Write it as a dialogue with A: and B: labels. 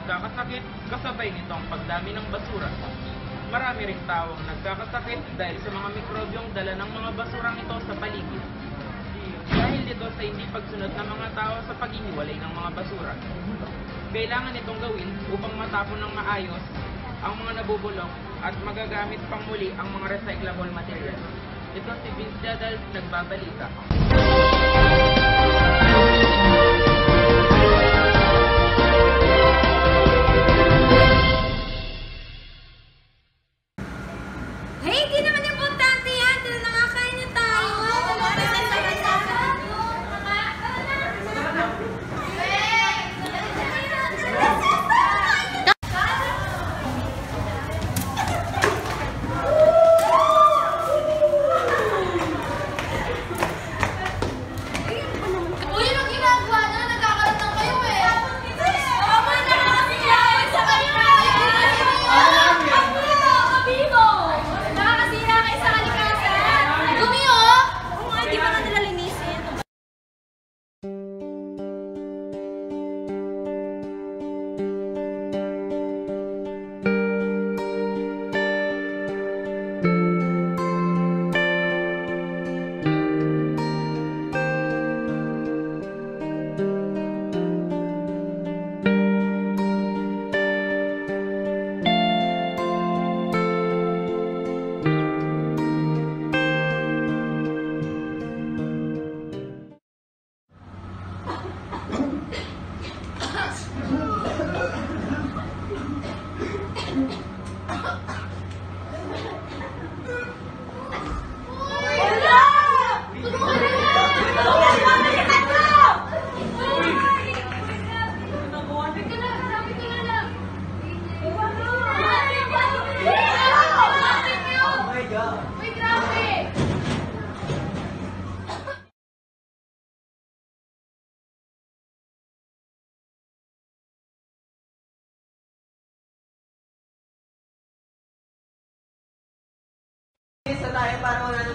A: nagkakasakit kasabay nitong pagdami ng basura. Marami ring tao ang nagkakasakit dahil sa mga mikrobyong dala ng mga basurang ito sa paligid. Dahil dito sa hindi pagsunod ng mga tao sa paghihiwalay ng mga basura. Kailangan itong gawin upang matapon ng maayos ang mga nabubulok at magagamit pang muli ang mga recyclable materials. Ito si Vince Jadal, nagbabalita.
B: Hey, di naman importante yan. Tara na nga, kain na tayo.
C: Uy, anong ginagawa na? Nagkakalat lang kayo eh. Tama na kasi yawin sa kayo eh. Kabibo! Nakakasira kayo sa kalikasan. Dumi oh!
B: Oo nga, di ba nga nila linisin?
D: Isa tayo para wala